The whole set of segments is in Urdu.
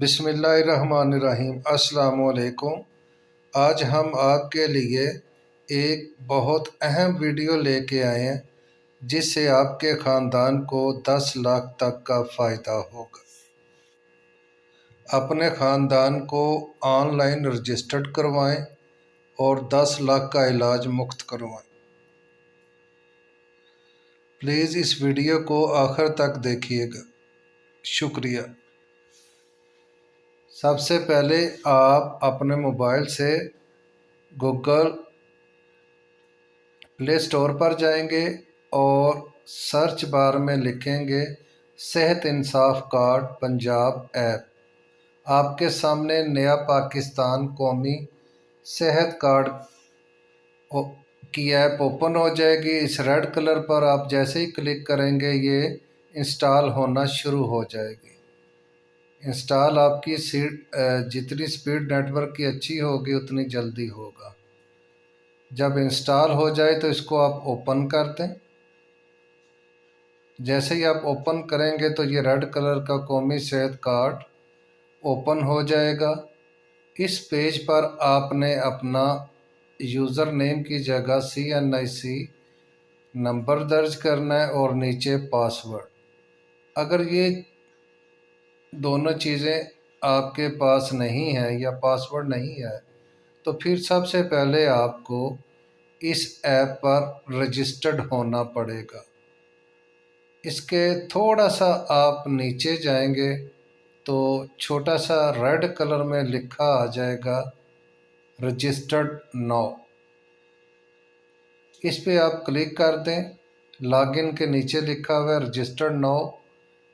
بسم اللہ الرحمن الرحیم۔ السلام علیکم۔ آج ہم آپ کے لیے ایک بہت اہم ویڈیو لے کے آئے ہیں جس سے آپ کے خاندان کو 10 لاکھ تک کا فائدہ ہوگا۔ اپنے خاندان کو آن لائن رجسٹرڈ کروائیں اور 10 لاکھ کا علاج مفت کروائیں۔ پلیز اس ویڈیو کو آخر تک دیکھیے گا۔ شکریہ۔ سب سے پہلے آپ اپنے موبائل سے گوگل پلے اسٹور پر جائیں گے اور سرچ بار میں لکھیں گے صحت انصاف کارڈ پنجاب ایپ۔ آپ کے سامنے نیا پاکستان قومی صحت کارڈ کی ایپ اوپن ہو جائے گی۔ اس ریڈ کلر پر آپ جیسے ہی کلک کریں گے یہ انسٹال ہونا شروع ہو جائے گی۔ انسٹال آپ کی جتنی سپیڈ نیٹ ورک کی اچھی ہوگی اتنی جلدی ہوگا۔ جب انسٹال ہو جائے تو اس کو آپ اوپن کر دیں۔ جیسے ہی آپ اوپن کریں گے تو یہ ریڈ کلر کا قومی صحت کارڈ اوپن ہو جائے گا۔ اس پیج پر آپ نے اپنا یوزر نیم کی جگہ CNIC نمبر درج کرنا ہے اور نیچے پاسورڈ۔ اگر یہ دونوں چیزیں آپ کے پاس نہیں ہیں یا پاسورڈ نہیں ہے تو پھر سب سے پہلے آپ کو اس ایپ پر رجسٹرڈ ہونا پڑے گا۔ اس کے تھوڑا سا آپ نیچے جائیں گے تو چھوٹا سا ریڈ کلر میں لکھا آ جائے گا رجسٹرڈ ناؤ۔ اس پہ آپ کلک کر دیں۔ لاگ ان کے نیچے لکھا ہوا ہے رجسٹرڈ ناؤ۔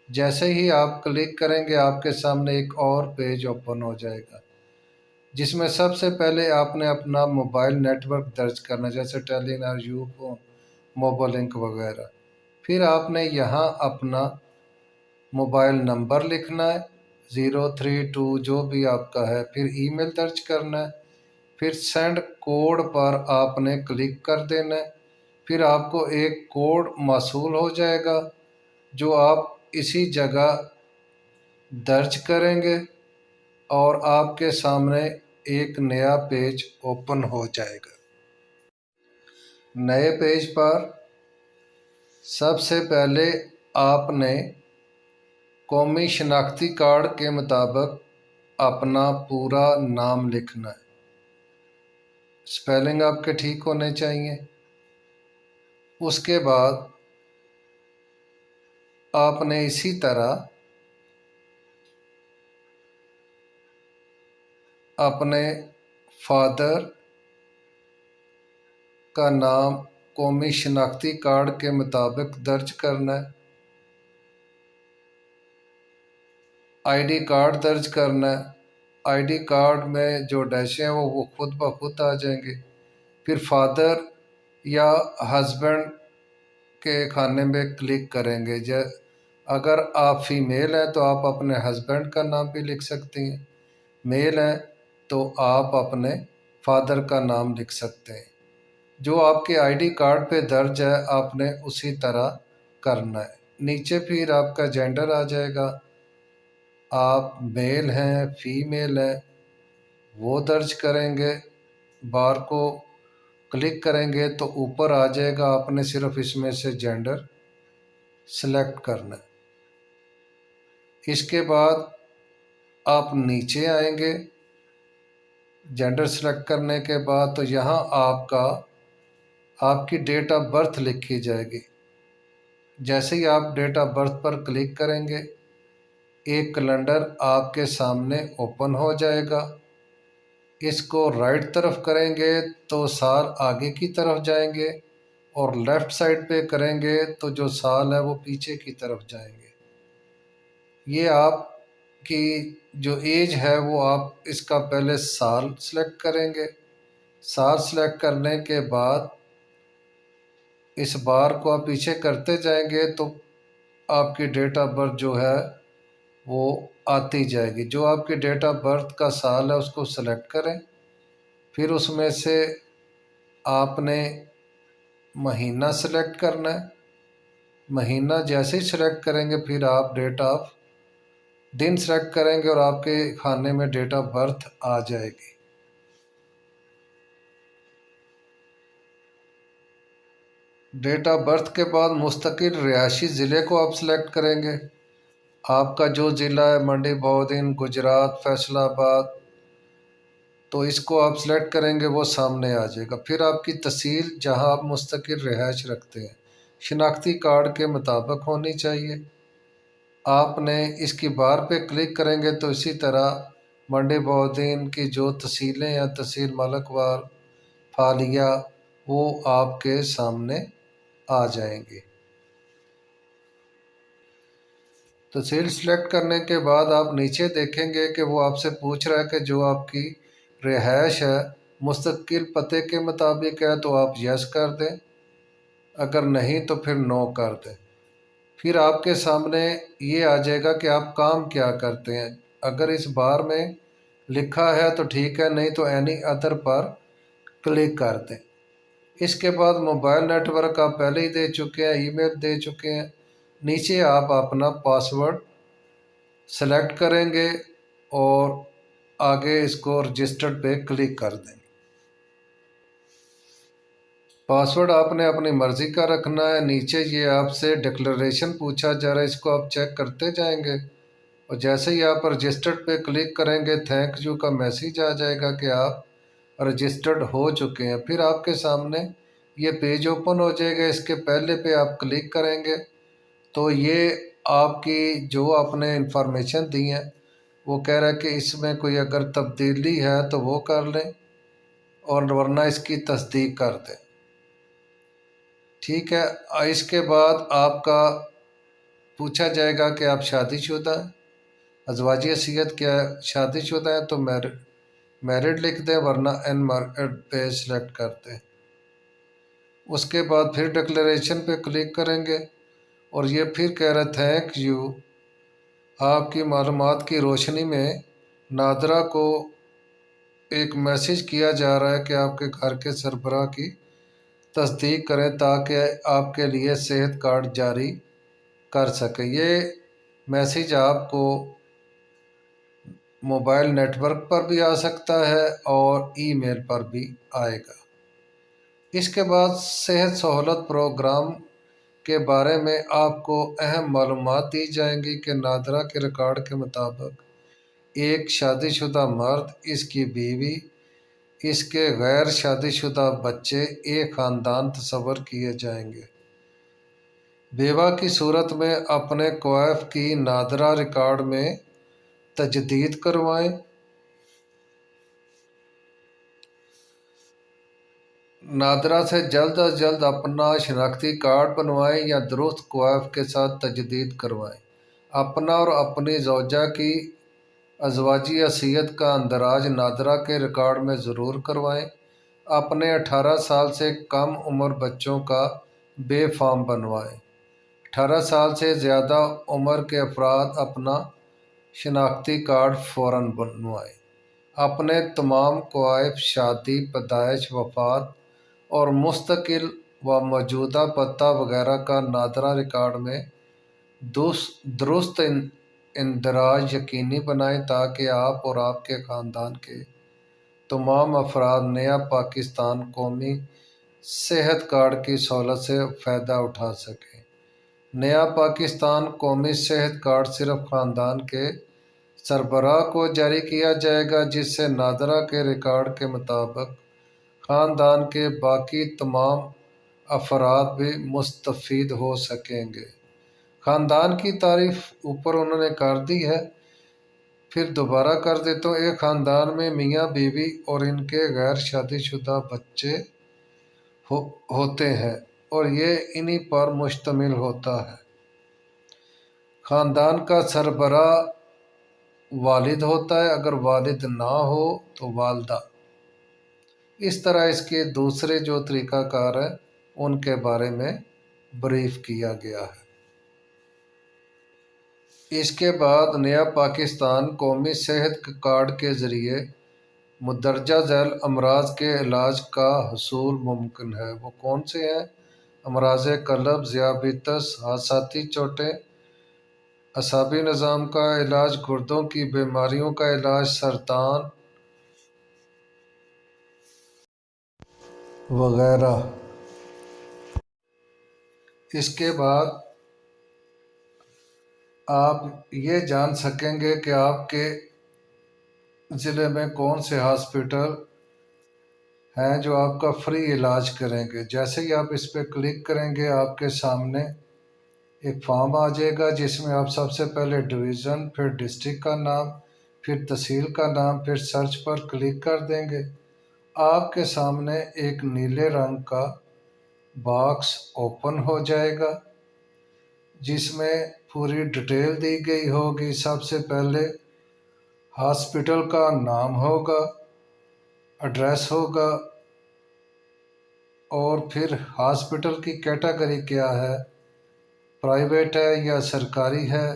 جیسے ہی آپ کلک کریں گے آپ کے سامنے ایک اور پیج اوپن ہو جائے گا جس میں سب سے پہلے آپ نے اپنا موبائل نیٹ ورک درج کرنا، جیسے ٹیلی نار، یو فون، موبو لنک وغیرہ۔ پھر آپ نے یہاں اپنا موبائل نمبر لکھنا ہے 032 جو بھی آپ کا ہے، پھر ای میل درج کرنا ہے، پھر سینڈ کوڈ پر آپ نے کلک کر دینا ہے۔ پھر آپ کو ایک کوڈ موصول ہو جائے گا جو آپ اسی جگہ درج کریں گے اور آپ کے سامنے ایک نیا پیج اوپن ہو جائے گا۔ نئے پیج پر سب سے پہلے آپ نے قومی شناختی کارڈ کے مطابق اپنا پورا نام لکھنا ہے۔ سپیلنگ آپ کے ٹھیک ہونے چاہیے۔ اس کے بعد آپ نے اسی طرح اپنے فادر کا نام قومی شناختی کارڈ کے مطابق درج کرنا ہے۔ ID کارڈ درج کرنا ہے۔ ID کارڈ میں جو ڈیشیں ہیں وہ خود بخود آ جائیں گے۔ پھر فادر یا ہسبینڈ کے خانے میں کلک کریں گے۔ اگر آپ فیمیل ہیں تو آپ اپنے ہسبینڈ کا نام بھی لکھ سکتی ہیں، میل ہیں تو آپ اپنے فادر کا نام لکھ سکتے ہیں۔ جو آپ کے ID کارڈ پہ درج ہے آپ نے اسی طرح کرنا ہے۔ نیچے پھر آپ کا جینڈر آ جائے گا، آپ میل ہیں فیمیل ہیں وہ درج کریں گے۔ بار کو کلک کریں گے تو اوپر آ جائے گا، آپ نے صرف اس میں سے جینڈر سلیکٹ کرنا ہے۔ اس کے بعد آپ نیچے آئیں گے جینڈر سلیکٹ کرنے کے بعد، تو یہاں آپ کی ڈیٹ آف برتھ لکھی جائے گی۔ جیسے ہی آپ ڈیٹ آف برتھ پر کلک کریں گے ایک کیلنڈر آپ کے سامنے اوپن ہو جائے گا۔ اس کو رائٹ طرف کریں گے تو سال آگے کی طرف جائیں گے اور لیفٹ سائڈ پہ کریں گے تو جو سال ہے وہ پیچھے کی طرف جائیں گے۔ یہ آپ کی جو ایج ہے وہ آپ اس کا پہلے سال سلیکٹ کریں گے۔ سال سلیکٹ کرنے کے بعد اس بار کو آپ پیچھے کرتے جائیں گے تو آپ کی ڈیٹ آف برتھ جو ہے وہ آتی جائے گی۔ جو آپ کی ڈیٹ آف برتھ کا سال ہے اس کو سلیکٹ کریں، پھر اس میں سے آپ نے مہینہ سلیکٹ کرنا ہے۔ مہینہ جیسے ہی سلیکٹ کریں گے پھر آپ ڈیٹ آف دن سلیکٹ کریں گے اور آپ کے کھانے میں ڈیٹ آف برتھ آ جائے گی۔ ڈیٹ آف برتھ کے بعد مستقل رہائشی ضلع کو آپ سلیکٹ کریں گے۔ آپ کا جو ضلع ہے منڈی بہودین، گجرات، فیصل آباد، تو اس کو آپ سلیکٹ کریں گے، وہ سامنے آ جائے گا۔ پھر آپ کی تحصیل جہاں آپ مستقل رہائش رکھتے ہیں شناختی کارڈ کے مطابق ہونی چاہیے۔ آپ نے اس کی بار پہ کلک کریں گے تو اسی طرح منڈی بہودین کی جو تحصیلیں ہیں، تحصیل ملکوار، فالیہ، وہ آپ کے سامنے آ جائیں گی۔ تحصیل سلیکٹ کرنے کے بعد آپ نیچے دیکھیں گے کہ وہ آپ سے پوچھ رہا ہے کہ جو آپ کی رہائش ہے مستقل پتے کے مطابق ہے تو آپ یس کر دیں، اگر نہیں تو پھر نو کر دیں۔ پھر آپ کے سامنے یہ آ جائے گا کہ آپ کام کیا کرتے ہیں۔ اگر اس بار میں لکھا ہے تو ٹھیک ہے، نہیں تو اینی ادر پر کلک کر دیں۔ اس کے بعد موبائل نیٹ ورک آپ پہلے ہی دے چکے ہیں، ای میل دے چکے ہیں۔ نیچے آپ اپنا پاسورڈ سلیکٹ کریں گے اور آگے اس کو رجسٹرڈ پہ کلک کر دیں گے۔ پاسورڈ آپ نے اپنی مرضی کا رکھنا ہے۔ نیچے یہ آپ سے ڈکلیریشن پوچھا جا رہا ہے، اس کو آپ چیک کرتے جائیں گے، اور جیسے ہی آپ رجسٹرڈ پہ کلک کریں گے تھینک یو کا میسیج آ جائے گا کہ آپ رجسٹرڈ ہو چکے ہیں۔ پھر آپ کے سامنے یہ پیج اوپن ہو جائے گا، اس کے پہلے پہ آپ کلک کریں گے تو یہ آپ کی جو آپ نے انفارمیشن دی ہیں وہ کہہ رہا ہے کہ اس میں کوئی اگر تبدیلی ہے تو وہ کر لیں اور ورنہ اس کی تصدیق کر دیں۔ ٹھیک ہے، اس کے بعد آپ کا پوچھا جائے گا کہ آپ شادی شدہ ہیں، ازواجی حیثیت کیا ہے، شادی شدہ ہیں تو میرڈ لکھ دیں، ورنہ ان میرڈ پہ سلیکٹ کر دیں۔ اس کے بعد پھر ڈکلیریشن پہ کلک کریں گے اور یہ پھر کہہ رہا ہے تھینک یو، آپ کی معلومات کی روشنی میں نادرہ کو ایک میسیج کیا جا رہا ہے کہ آپ کے گھر کے سربراہ کی تصدیق کریں تاکہ آپ کے لیے صحت کارڈ جاری کر سکیں۔ یہ میسیج آپ کو موبائل نیٹ ورک پر بھی آ سکتا ہے اور ای میل پر بھی آئے گا۔ اس کے بعد صحت سہولت پروگرام کے بارے میں آپ کو اہم معلومات دی جائیں گی کہ نادرہ کے ریکارڈ کے مطابق ایک شادی شدہ مرد، اس کی بیوی، اس کے غیر شادی شدہ بچے ایک خاندان تصور کیے جائیں گے۔ بیوہ کی صورت میں اپنے کوائف کی نادرہ ریکارڈ میں تجدید کروائیں۔ نادرہ سے جلد از جلد اپنا شناختی کارڈ بنوائیں یا درست کوائف کے ساتھ تجدید کروائیں۔ اپنا اور اپنی زوجہ کی ازواجی حیثیت کا اندراج نادرہ کے ریکارڈ میں ضرور کروائیں۔ اپنے 18 سال سے کم عمر بچوں کا بے فارم بنوائیں۔ 18 سال سے زیادہ عمر کے افراد اپنا شناختی کارڈ فوراً بنوائیں۔ اپنے تمام کوائف شادی، پیدائش، وفات اور مستقل و موجودہ پتہ وغیرہ کا نادرہ ریکارڈ میں درست اندراج یقینی بنائیں تاکہ آپ اور آپ کے خاندان کے تمام افراد نیا پاکستان قومی صحت کارڈ کی سہولت سے فائدہ اٹھا سکیں۔ نیا پاکستان قومی صحت کارڈ صرف خاندان کے سربراہ کو جاری کیا جائے گا، جس سے نادرہ کے ریکارڈ کے مطابق خاندان کے باقی تمام افراد بھی مستفید ہو سکیں گے۔ خاندان کی تعریف اوپر انہوں نے کر دی ہے، پھر دوبارہ کر دیتا ہوں۔ ایک خاندان میں میاں بیوی اور ان کے غیر شادی شدہ بچے ہوتے ہیں اور یہ انہی پر مشتمل ہوتا ہے۔ خاندان کا سربراہ والد ہوتا ہے، اگر والد نہ ہو تو والدہ۔ اس طرح اس کے دوسرے جو طریقہ کار ہیں ان کے بارے میں بریف کیا گیا ہے۔ اس کے بعد نیا پاکستان قومی صحت کارڈ کے ذریعے مندرجہ ذیل امراض کے علاج کا حصول ممکن ہے۔ وہ کون سے ہیں؟ امراض قلب، ذیابیطس، حادثاتی چوٹیں، اعصابی نظام کا علاج، گردوں کی بیماریوں کا علاج، سرطان وغیرہ۔ اس کے بعد آپ یہ جان سکیں گے کہ آپ کے ضلع میں کون سے ہاسپٹل ہیں جو آپ کا فری علاج کریں گے۔ جیسے ہی آپ اس پہ کلک کریں گے آپ کے سامنے ایک فارم آ جائے گا جس میں آپ سب سے پہلے ڈویژن، پھر ڈسٹرکٹ کا نام، پھر تحصیل کا نام، پھر سرچ پر کلک کر دیں گے۔ آپ کے سامنے ایک نیلے رنگ کا باکس اوپن ہو جائے گا جس میں پوری ڈیٹیل دی گئی ہوگی۔ سب سے پہلے ہاسپٹل کا نام ہوگا، ایڈریس ہوگا، اور پھر ہاسپٹل کی کیٹیگری کیا ہے، پرائیویٹ ہے یا سرکاری ہے،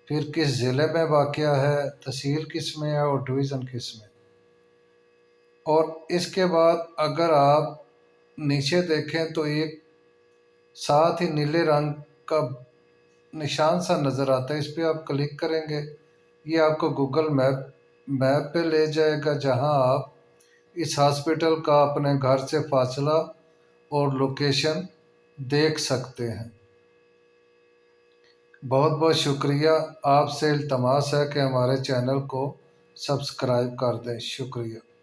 پھر کس ضلع میں واقع ہے، تحصیل کس میں ہے اور ڈویژن کس میں۔ اور اس کے بعد اگر آپ نیچے دیکھیں تو ایک ساتھ ہی نیلے رنگ کا نشان سا نظر آتا ہے، اس پہ آپ کلک کریں گے، یہ آپ کو گوگل میپ پہ لے جائے گا جہاں آپ اس ہاسپٹل کا اپنے گھر سے فاصلہ اور لوکیشن دیکھ سکتے ہیں۔ بہت بہت شکریہ۔ آپ سے التماس ہے کہ ہمارے چینل کو سبسکرائب کر دیں۔ شکریہ۔